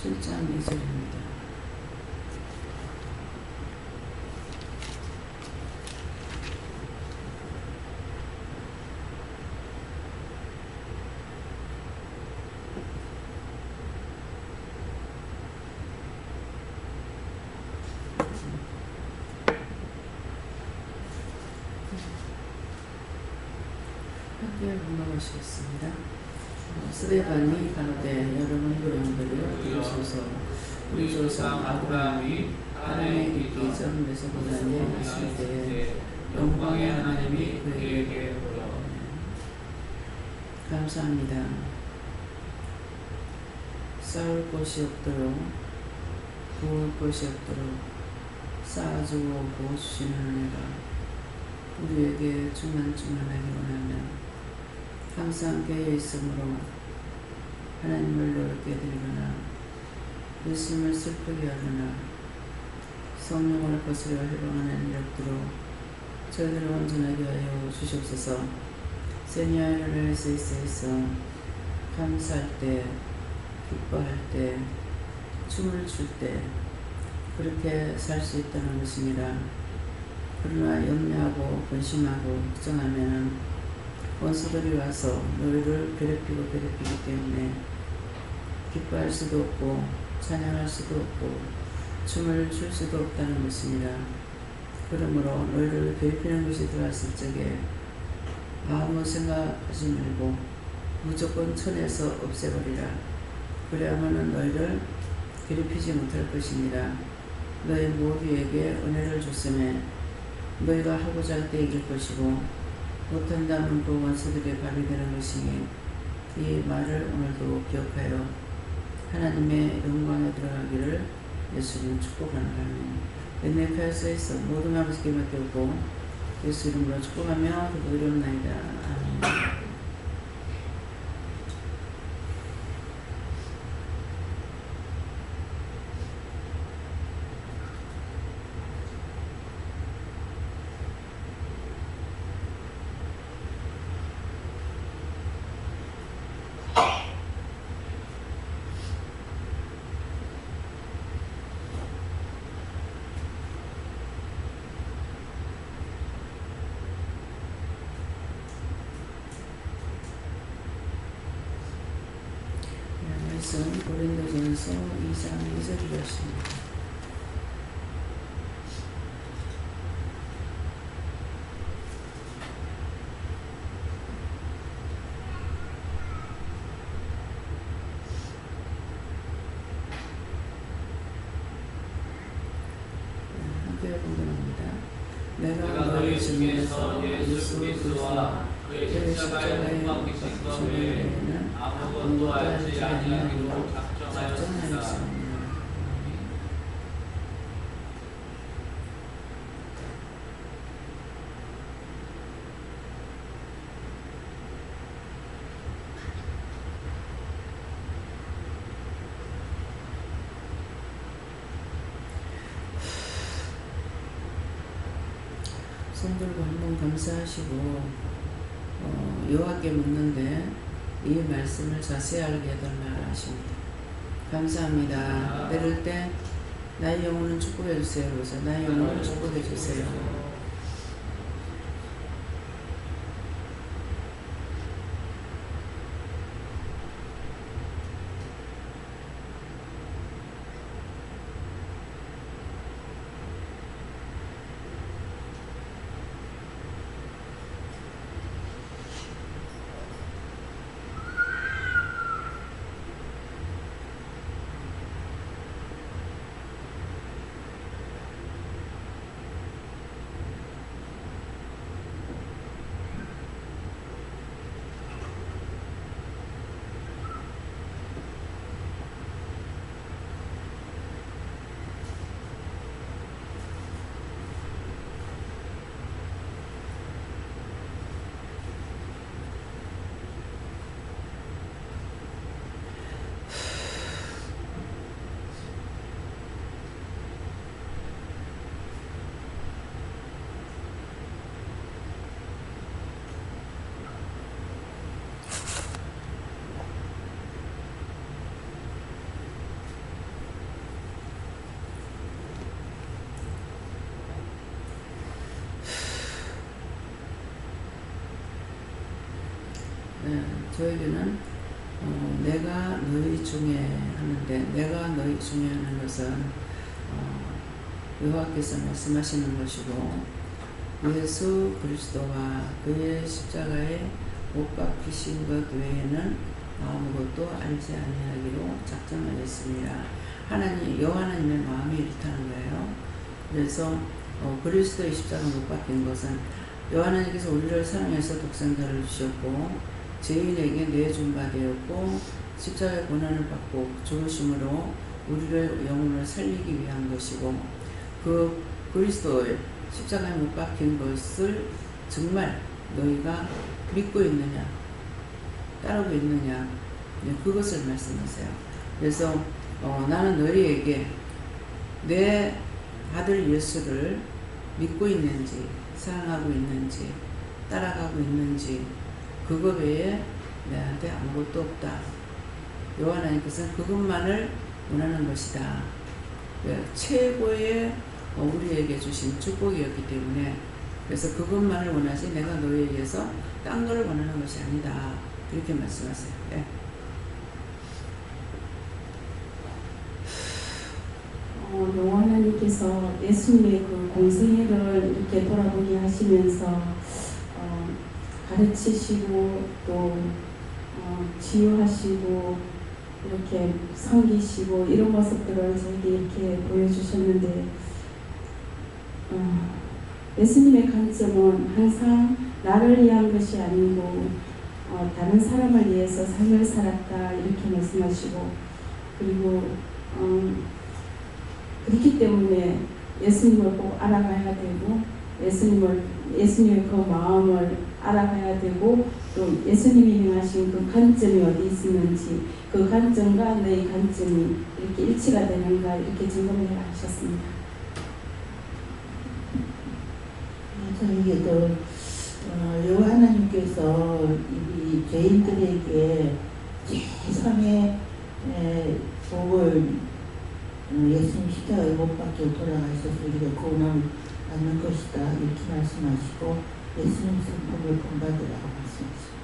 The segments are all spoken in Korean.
7장 2절입니다. 함께 공감하시겠습니다. 스데반이 가로되 여러분 교양들이여 들으소서. 우리 조상 아브라함이 하나님에 있기 전 메소포타미아에 있을 때에 영광의 하나님이 그에게 보여. 감사합니다. 쌓을 곳이 없도록 부을 곳이 없도록 쌓아주고 부어주시는 은혜가 우리에게 충만하게 원하면 항상 깨어 있으므로 하나님을 넓게 드리거나 예수님을 슬프게 하거나 성령을 거스려 해방하는 이력들로 저희들을 온전하게 하여 주시옵소서. 세니아를 할 수 있어 감사할 때, 기뻐할 때, 춤을 출 때 그렇게 살 수 있다는 것입니다. 그러나 염려하고 근심하고 걱정하면 원수들이 와서 너희를 괴롭히기 때문에 기뻐할 수도 없고 찬양할 수도 없고 춤을 출 수도 없다는 것입니다. 그러므로 너희를 괴롭히는 것이 들어왔을 적에 아무 생각하지 말고 무조건 쳐내서 없애버리라. 그래야만은 너희를 괴롭히지 못할 것입니다. 너희 모두에게 은혜를 줬으며 너희가 하고자 할 때 이길 것이고 못한다면 그 원수들의 발이 되는 것이니 이 말을 오늘도 기억하여 하나님의 영광에 들어가기를 예수님 축복하는 아멘. 벤네카에서 모든 아버지께 맡겼고 예수 이름으로 축복하며 기도드리옵나이다. 아멘. 말씀 고린도전서 2장 2절이었습니다. 함께 공부합니다. 내가 너희 중에서 예수 그리스도와 그의 십자가의 영광이신 외에는 아무것도 알지 아니하기로 작정하였습니다. 성도들과 한번 감사하시고 여호와께 묻는데 이 말씀을 자세히 알게 해달라 하십니다. 감사합니다. 내릴 때 나의 영혼은 축복해 주세요. 그래서 나의 영혼을 축복해 주세요. 저에게는 내가 너희 중에 하는데, 내가 너희 중에 하는 것은 여호와께서 말씀하시는 것이고, 예수 그리스도와 그의 십자가에 못 박히신 것 외에는 아무것도 알지 아니하기로 작정하였습니다. 여호와하나님의 마음이 이렇다는 거예요. 그래서 그리스도의 십자가 못 박힌 것은 여호와하나님께서 우리를 사랑해서 독생자를 주셨고 죄인에게 내준 바 되었고 십자가의 고난을 받고 죽으심으로 우리를 영혼을 살리기 위한 것이고, 그 그리스도의 십자가에 못 박힌 것을 정말 너희가 믿고 있느냐, 따르고 있느냐, 그것을 말씀하세요. 그래서 나는 너희에게 내 아들 예수를 믿고 있는지, 사랑하고 있는지, 따라가고 있는지, 그거 외에 내한테 아무것도 없다. 여호와 하나님께서는 그것만을 원하는 것이다. 최고의 우리에게 주신 축복이었기 때문에, 그래서 그것만을 원하지 내가 너희에게서 딴 거를 원하는 것이 아니다. 그렇게 말씀하세요. 네. 여호와 하나님께서 예수님의 그 공생애를 이렇게 돌아보게 하시면서 가르치시고 또 치유하시고 이렇게 섬기시고 이런 모습들을 저에게 이렇게 보여주셨는데, 예수님의 관점은 항상 나를 위한 것이 아니고 다른 사람을 위해서 삶을 살았다 이렇게 말씀하시고, 그리고 그렇기 때문에 예수님을 꼭 알아가야 되고 예수님의 그 마음을 알아가야 되고, 또 예수님이 행하신 그 관점이 어디 있는지 그 관점과 내 관점이 이렇게 일치가 되는가 이렇게 점검해 하셨습니다. 저에게도 여호와 하나님께서 이 죄인들에게 최선의 복을 예수님 십자가에 못 박혀 돌아가셔서 우리가 구원을 받는 것이다 이렇게 말씀하시고, 예수님 성품을 본받으라고 말씀하십니다.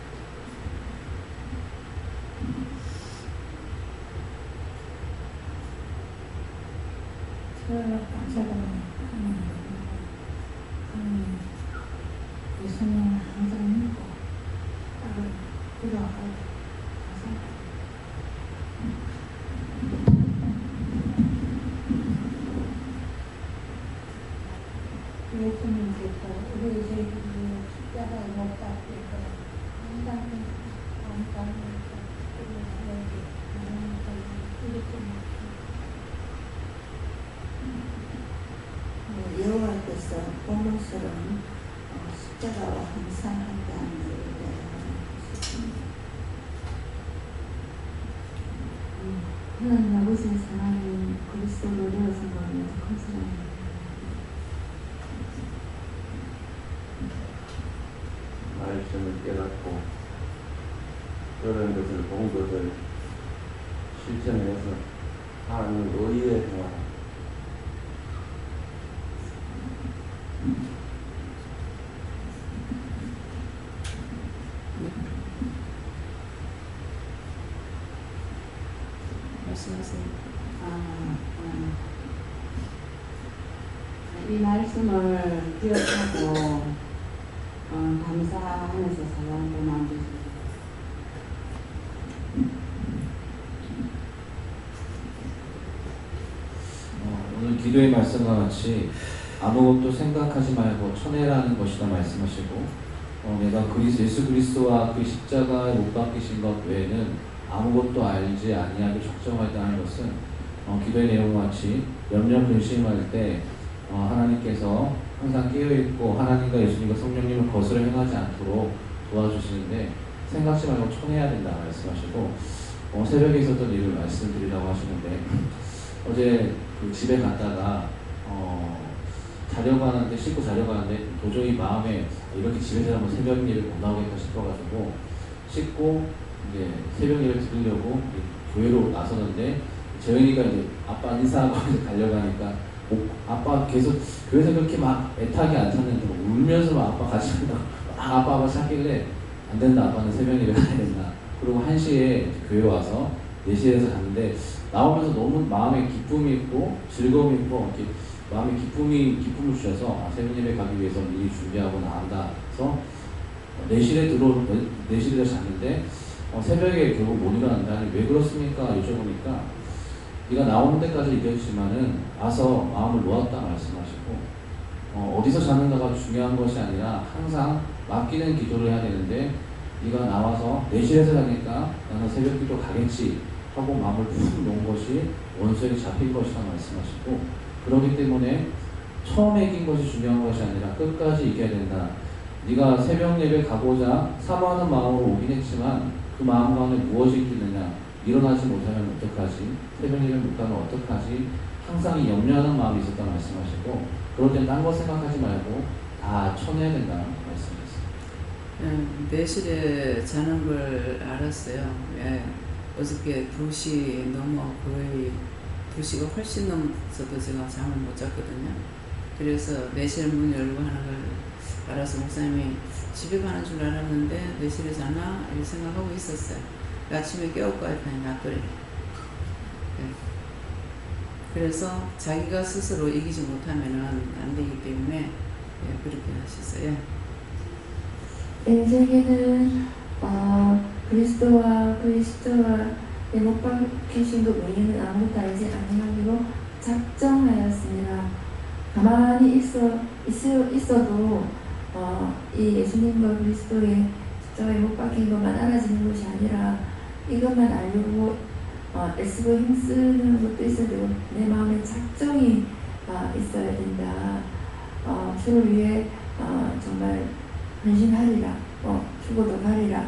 예수님은 항상 믿고 따로 들어가고 예수님께서 우리 죄인들을 십자가에 못 박히고 항상 감사하면서 우리에게 이렇게 여호와께서 본모처럼 십자가와 항상 함께하는 것을 하나님 아버지의 사랑은 그리스도로 되어진 거를 감사합니다. 말씀을 깨닫고 그런 것을 본 것을 실천해서 하나님 의에 행하라. 말씀하세요. 이 말씀을 기억하고 감사하면서 살아가는 마음 주십니다. 오늘 기도의 말씀과 같이 아무것도 생각하지 말고 천혜라는 것이다 말씀하시고, 내가 예수 그리스도와 그 십자가에 못 박히신 것 외에는 아무것도 알지 아니하고 적정하다는 것은 기도의 내용과 같이 염려 근심할 때 하나님께서 항상 깨어있고 하나님과 예수님과 성령님을 거스려 행하지 않도록 도와주시는데, 생각지 말고 천혜해야 된다 말씀하시고, 새벽에 있었던 일을 말씀드리려고 하시는데, 어제 그 집에 갔다가 자려고 하는데, 씻고 자려고 하는데 도저히 마음에 이렇게 집에서 한번 새벽 일을 못 나오겠다 싶어가지고 씻고 이제 새벽 예배 드리려고 교회로 나서는데, 재현이가 이제 아빠 인사하고 가려고 하니까 아빠 계속 교회에서 그렇게 막 애타게 안 찾는데 울면서 막 아빠 같이 한다고 막 아빠 찾길래 안 된다, 아빠는 새벽 예배 가야 된다. 그리고 1시에 교회 와서 4시에서 갔는데 나오면서 너무 마음에 기쁨이 있고 즐거움이 있고 이렇게 마음에 기쁨을 주셔서 새벽 예배 가기 위해서 미리 준비하고 나간다 해서 4시에 잤는데 새벽에 결국 못 일어난다. 아니, 왜 그렇습니까? 여쭤보니까 네가 나오는 데까지 얘기했지만은 와서 마음을 놓았다 말씀하시고 어디서 자는가가 중요한 것이 아니라 항상 맡기는 기도를 해야 되는데 네가 나와서 4시에서 자니까 나는 새벽 기도 가겠지 하고 마음을 푹 놓은 것이 원수에게 잡힌 것이다 말씀하시고 그렇기 때문에 처음에 이긴 것이 중요한 것이 아니라 끝까지 이겨야 된다. 네가 새벽 예배 가고자 사모하는 마음으로 오긴 했지만 그 마음 가운데 무엇이 있겠느냐. 일어나지 못하면 어떡하지? 새벽 예배 못 가면 어떡하지? 항상 이 염려하는 마음이 있었다 말씀하시고 그럴 땐 딴 거 생각하지 말고 다 쳐내야 된다 말씀하셨어요. 내실에 자는 걸 알았어요. 예. 어저께 2시 넘어 거의 2시가 훨씬 넘어서도 제가 잠을 못 잤거든요. 그래서 내실 문 열고 하는 걸 알아서 목사님이 집에 가는 줄 알았는데 내실에 자나? 이렇게 생각하고 있었어요. 아침에 깨울까 했더니 놔둬래. 예. 그래서 자기가 스스로 이기지 못하면은 안 되기 때문에 예, 그렇게 하셨어요. 내 세계는 그리스도와 그의 십자가에 못 박히신 그 외에는 아무것도 알지 아니하기로 작정하였습니다. 가만히 있어도 이 예수님과 그리스도의 십자가에 못 박힌 것만 알아지는 것이 아니라 이것만 알려고 애쓰고 힘쓰는 것도 있어야 되고 내 마음에 작정이 있어야 된다. 주를 위해 정말 헌신하리라, 죽어도 가리라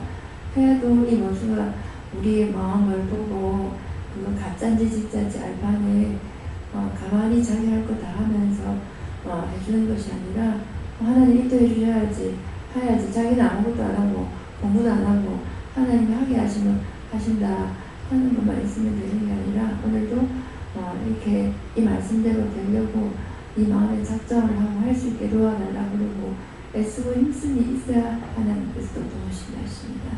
해도 이 모두가 우리의 마음을 보고 그거 가짜인지 진짜인지 알바네 가만히 자기 할 거 다 하면서 해주는 것이 아니라 하나님 일도 해주셔야지 해야지 자기는 아무것도 안 하고 공부도 안 하고 하나님이 하게 하시면 하신다 하는 것만 있으면 되는 게 아니라 오늘도 이렇게 이 말씀대로 되려고 이 마음의 작정을 하고 할 수 있게 도와달라 그러고 애쓰고 힘쓰니 있어야 하나님께서 또 도우신다 하십니다.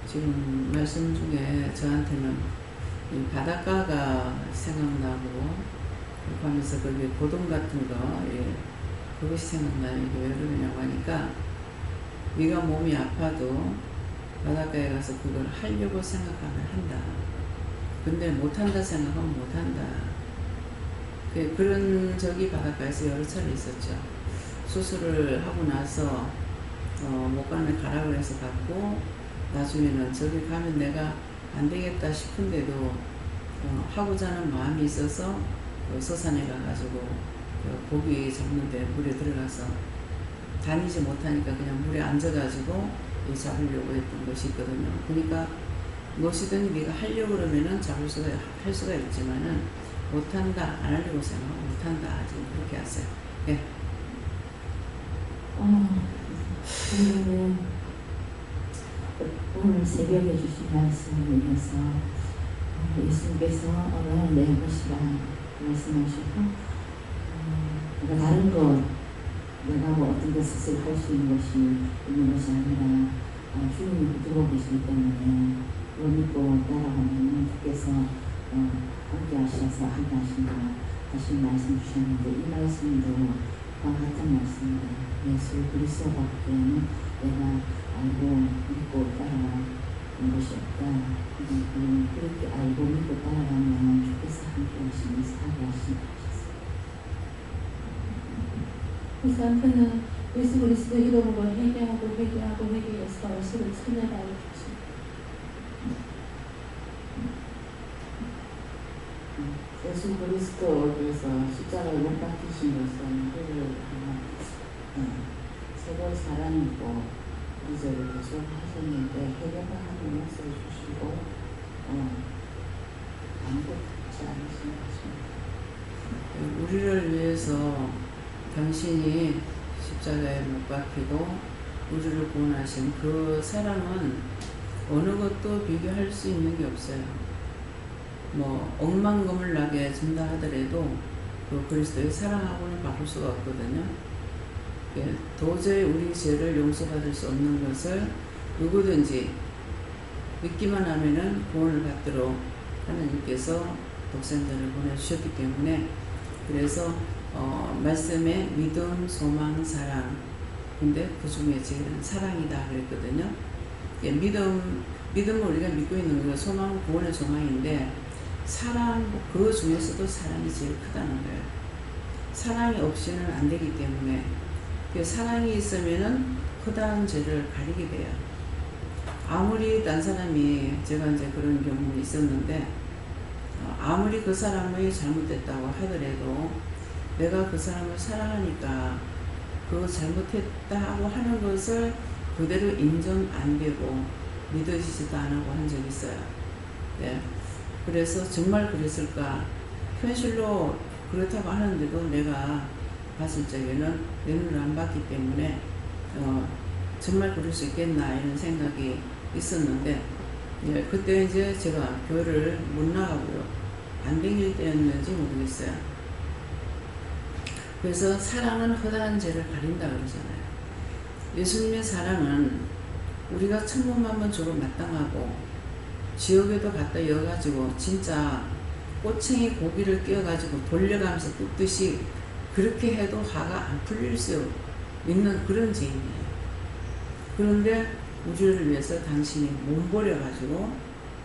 지금 말씀 중에 저한테는 이 바닷가가 생각나고 하면서 거기 고동 같은 거 그것이 생각나요. 이게 왜 그러냐고 하니까 네가 몸이 아파도 바닷가에 가서 그걸 하려고 생각하면 한다. 근데 못한다 생각하면 못한다. 그런 적이 바닷가에서 여러 차례 있었죠. 수술을 하고 나서 못 가면 가라 그래서 갔고 나중에는 저기 가면 내가 안 되겠다 싶은데도 하고자 하는 마음이 있어서 서산에 가가지고 고기 잡는데 물에 들어가서 다니지 못하니까 그냥 물에 앉아가지고 잡으려고 했던 것이 있거든요. 그러니까 무엇이든 네가 하려고 그러면은 할 수가 있지만은 못한다, 안 하려고 생각하면 못한다. 지금 그렇게 하세요. 예. 저는 오늘 새벽에 주신 말씀을 위해서 예수님께서 어느 내 것이라 말씀하시고 내가 다른 것 내가 뭐 어떤 것을 스스로 할 수 있는 것이 아니라 주님이 붙들고 계시기 때문에 그걸 믿고 따라가면 주께서 함께 하셔서 함께 하신다 다시 말씀 주셨는데 이 말씀도 같은 말씀입니다. 예수 그리스도밖에는 내가 알고 믿고 따라가는 것이 없다. 그렇게 알고 믿고 따라가면 주께서 함께 하시면서 하게 하신다. 그래서 한편은 예수 그리스도 이름으로 회개해서 예수를 찬양하고 싶습니다. 예수 그리스도께서 십자가에 못 박히신 것은 우리를 세월 사랑이고 이제를 계속 하셨는데 해결을 하는 역사를 주시고 아무것도 하지 않으신 것입니다. 우리를 위해서 당신이 십자가에 못 박히고 우리를 구원하신 그 사랑은 어느 것도 비교할 수 있는 게 없어요. 뭐 억만금을 나게 준다 하더라도 그 그리스도의 사랑하고는 바꿀 수가 없거든요. 도저히 우리 죄를 용서받을 수 없는 것을 누구든지 믿기만 하면은 구원을 받도록 하나님께서 독생자를 보내주셨기 때문에 그래서 말씀에 믿음, 소망, 사랑 근데 그 중에 제일은 사랑이다 그랬거든요. 믿음은 우리가 믿고 있는 거예요. 소망은 구원의 소망인데 사랑 그 중에서도 사랑이 제일 크다는 거예요. 사랑이 없이는 안 되기 때문에 사랑이 있으면은 커다란 죄를 가리게 돼요. 아무리 딴 사람이 제가 이제 그런 경험이 있었는데 아무리 그 사람이 잘못됐다고 하더라도 내가 그 사람을 사랑하니까 그 잘못했다고 하는 것을 그대로 인정 안 되고 믿어지지도 안 하고 한 적이 있어요. 네. 그래서 정말 그랬을까? 현실로 그렇다고 하는데도 내가 봤을 적에는 내 눈을 안 봤기 때문에 정말 그럴 수 있겠나 이런 생각이 있었는데 예, 그때 이제 제가 교회를 못 나가고요. 안 다닐 때였는지 모르겠어요. 그래서 사랑은 허다한 죄를 가린다 그러잖아요. 예수님의 사랑은 우리가 천문만번 죄로 마땅하고 지옥에도 갖다 이어가지고 진짜 꼬챙이 고기를 끼워가지고 돌려가면서 굽듯이 그렇게 해도 화가 안 풀릴 수 있는 그런 죄인이에요. 그런데 우리를 위해서 당신이 몸 버려가지고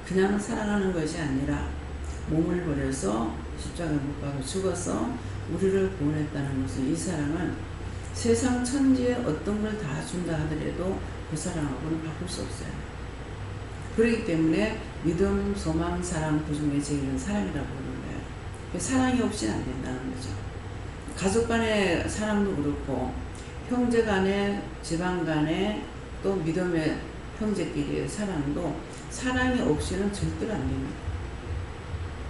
그냥 사랑하는 것이 아니라 몸을 버려서 십자가에 못 박아 죽어서 우리를 구원했다는 것은 이 사랑은 세상 천지에 어떤 걸 다 준다 하더라도 그 사랑하고는 바꿀 수 없어요. 그렇기 때문에 믿음, 소망, 사랑 그 중에 제일은 사랑이라고 부르는 거예요. 사랑이 없이는 안 된다는 거죠. 가족 간의 사랑도 그렇고 형제 간의 지방 간의 또 믿음의 형제끼리의 사랑도 사랑이 없이는 절대로 안 됩니다.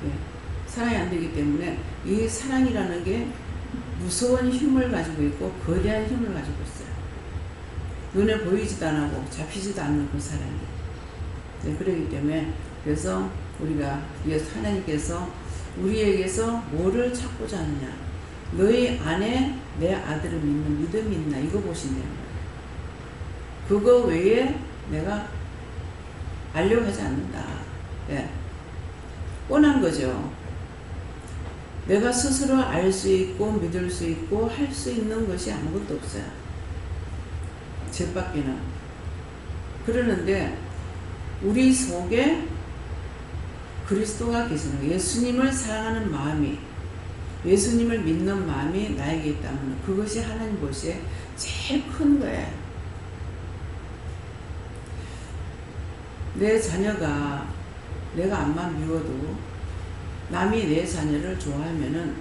예, 사랑이 안 되기 때문에 이 사랑이라는 게 무서운 힘을 가지고 있고 거대한 힘을 가지고 있어요. 눈에 보이지도 않고 잡히지도 않는 그 사랑이. 네, 그렇기 때문에 그래서 우리가 하나님께서 우리에게서 뭐를 찾고자 하느냐. 너희 안에 내 아들을 믿는 믿음이 있나 이거 보신다는 거예요. 그거 외에 내가 알려고 하지 않는다. 예. 뻔한 거죠. 내가 스스로 알 수 있고 믿을 수 있고 할 수 있는 것이 아무것도 없어요. 죄밖에는. 그러는데 우리 속에 그리스도가 계시는 거예요. 예수님을 사랑하는 마음이 예수님을 믿는 마음이 나에게 있다면 그것이 하나님 보시기에 제일 큰 거예요. 내 자녀가 내가 암만 미워도 남이 내 자녀를 좋아하면은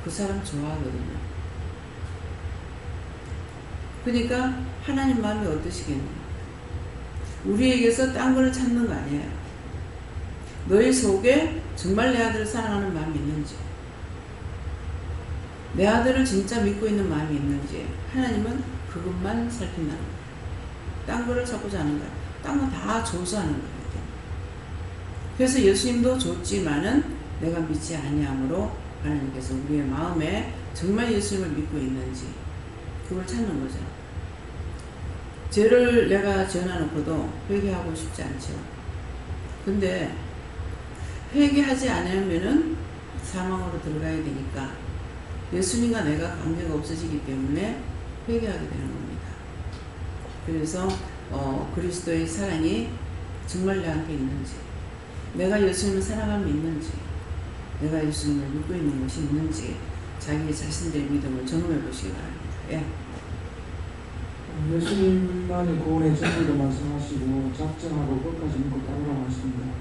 그 사람 좋아하거든요. 그러니까 하나님 마음이 어떠시겠냐. 우리에게서 딴 거를 찾는 거 아니에요. 너희 속에 정말 내 아들을 사랑하는 마음이 있는지 내 아들을 진짜 믿고 있는 마음이 있는지 하나님은 그것만 살핀다는 거예요. 딴 거를 찾고자 하는 거예요. 딴 거 다 조수하는 거예요. 그래서 예수님도 줬지만은 내가 믿지 아니함으로 하나님께서 우리의 마음에 정말 예수님을 믿고 있는지 그걸 찾는 거죠. 죄를 내가 지어놔놓고도 회개하고 싶지 않죠. 근데 회개하지 않으면은 사망으로 들어가야 되니까 예수님과 내가 관계가 없어지기 때문에 회개하게 되는 겁니다. 그래서 그리스도의 사랑이 정말 나한테 있는지 내가 예수님을 사랑하면 있는지 내가 예수님을 믿고 있는 것이 있는지 자기 자신들의 믿음을 점검해 보시기 바랍니다. 예. 예수님만이 구원의 진리로 말씀하시고 작정하고 끝까지 믿고 따르라고 하십니다.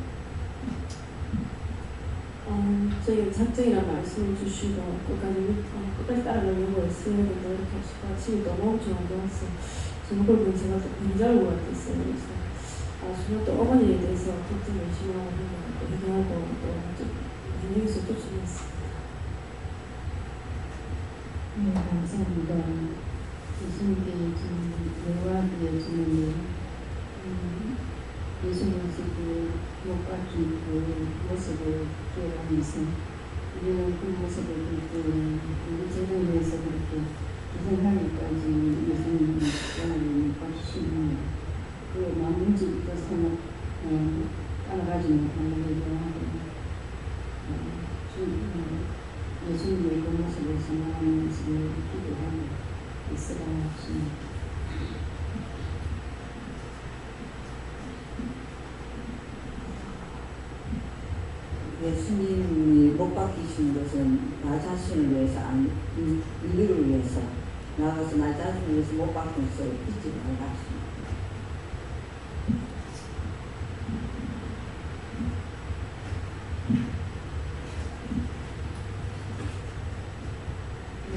저희 작정이라는 말씀을 주시고 끝까지 따라가려고 했어요. 근데 이렇게 아침이 너무 좋은 것 같아요. 저는 그걸 보면 제가 또 굉장히 것 같았어요. 그래서 저는 또 어머니에 대해서 걱정 열심히 하고 얘기하고 또 여기서 쫓아냈어요. 네, 감사합니다. 예수님께 요하기에 주는 예수 모습을 못 박힌 그 모습을 기억하면서 우리는 그 모습을 볼 때 우리 죄를 위해서 그렇게 희생하기까지 예수님이 십자가에 못 박히시는 그 예수님이 못 박히신 것은 나 자신을 위해서 아니 인류를 위해서 나아가서 나 자신을 위해서 못 박힌 것을 잊지 말라.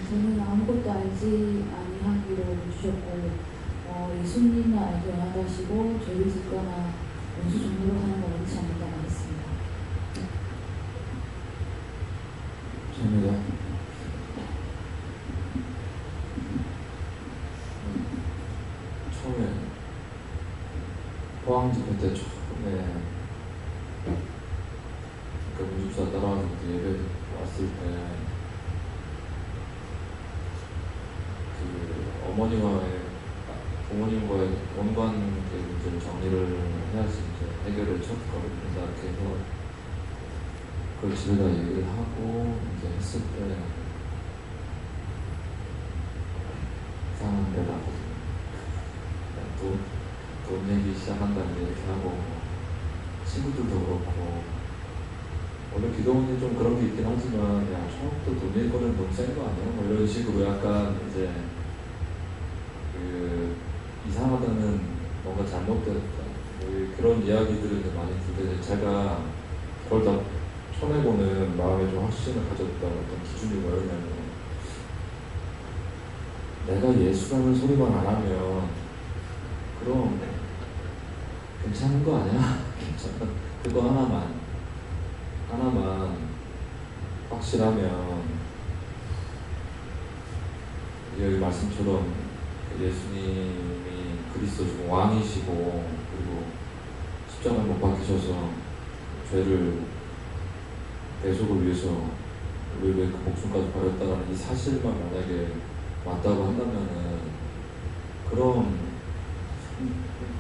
저는 아무것도 알지 아니하기로 주셨고 예수님을 알게 원하시고 죄를 짓거나 원수 종교로 하는 걸 원치 않는다고 하겠습니다. 접니다. 처음에 포항 집회 때 처음에 그 문집사 따라와서 예배 왔을 때 그 어머니와의 부모님과의 원관계 문제를 정리를 해야지 이제 해결을 쳤거든요. 이렇게 해서 그걸 집에다 얘기를 하고 이제 했을 때 이상한 데라고 돈 얘기 시작한다 이렇게 하고 친구들도 그렇고 원래 기도원이 좀 그런 게 있긴 하지만 야 처음부터 돈 얘기 거는 너무 센 거 아니야? 뭐 이런 식으로 약간 이제 그 이상하다는 뭔가 잘못됐다 뭐 그런 이야기들을 이제 많이 듣는데 제가 그걸 다 쳐내고는 마음에 좀 확신을 가졌다 어떤 기준이 뭐였냐면 내가 예수라는 소리만 안 하면 그럼 괜찮은 거 아니야? 괜찮아 그거 하나만 확실하면 여기 말씀처럼 예수님이 그리스도시고 왕이시고 그리고 십자가에 못 박히셔서 죄를 대속을 위해서 우리를 그 목숨까지 버렸다는 이 사실만 만약에 맞다고 한다면은 그럼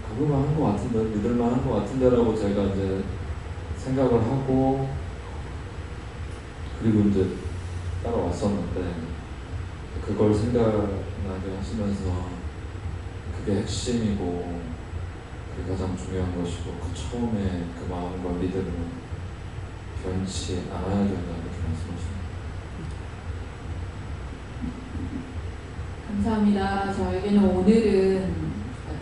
그거만 한 것 같은데 믿을만 한 것 같은데라고 제가 이제 생각을 하고 그리고 이제 따라왔었는데 그걸 생각나게 하시면서 그게 핵심이고 그게 가장 중요한 것이고 그 처음에 그 마음과 믿음을 변치 않아야 된다 이렇게 말씀하십니다. 감사합니다. 저에게는 오늘은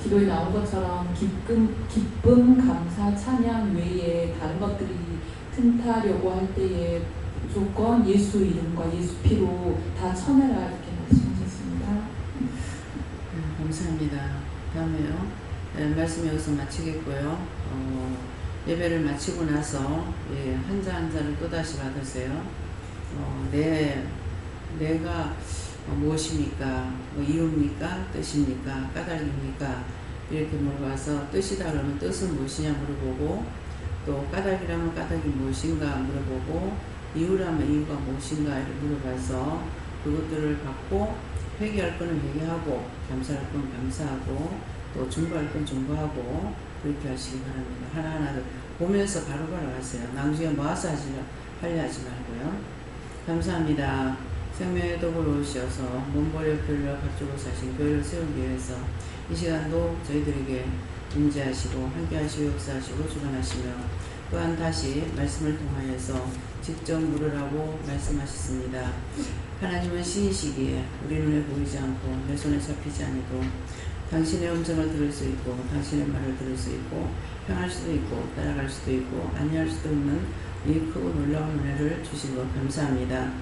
기도에 나온 것처럼 기쁨, 감사, 찬양 외에 다른 것들이 틈타려고 할 때에 무조건 예수 이름과 예수 피로 다 쳐내라 이렇게 말씀하셨습니다. 감사합니다. 다음에요. 말씀 여기서 마치겠고요. 예배를 마치고 나서 한 잔 한 잔을 또다시 받으세요. 내가 무엇입니까? 이유입니까? 뜻입니까? 까닭입니까? 이렇게 물어봐서 뜻이다 그러면 뜻은 무엇이냐 물어보고 또 까닭이라면 까닭이 무엇인가 물어보고 이유라면 이유가 무엇인가 이렇게 물어봐서 그것들을 받고 회개할 거는 회개하고 감사할 건 감사하고 또 중보할 건 중보하고 그렇게 하시기 바랍니다. 하나하나 보면서 바로바로 하세요. 나중에 모아서 하려 하지 말고요. 감사합니다. 생명의 도구로 오셔서 몸버려 교회를 갖추고 사신 교회를 세우기 위해서 이 시간도 저희들에게 임재하시고 함께하시고 역사하시고 주관하시며 또한 다시 말씀을 통하여서 직접 물으라고 말씀하셨습니다. 하나님은 신이시기에 우리 눈에 보이지 않고 내 손에 잡히지 않아도 당신의 음성을 들을 수 있고 당신의 말을 들을 수 있고 평할 수도 있고 따라갈 수도 있고 아니할 수도 없는 이 크고 놀라운 은혜를 주신 것 감사합니다.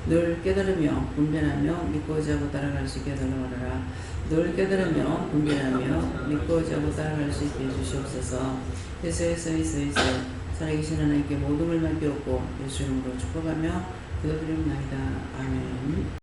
늘 깨달으며 분별하며 믿고 의지하고 따라갈 수 있게 달라오너라. 늘 깨달으며 분별하며 믿고 의지하고 따라갈 수 있게 해주시옵소서. 예수에서 살아계신 하나님께 모든 걸 맡겼고 예수 이름으로 축복하며 기도드립니다. 아멘.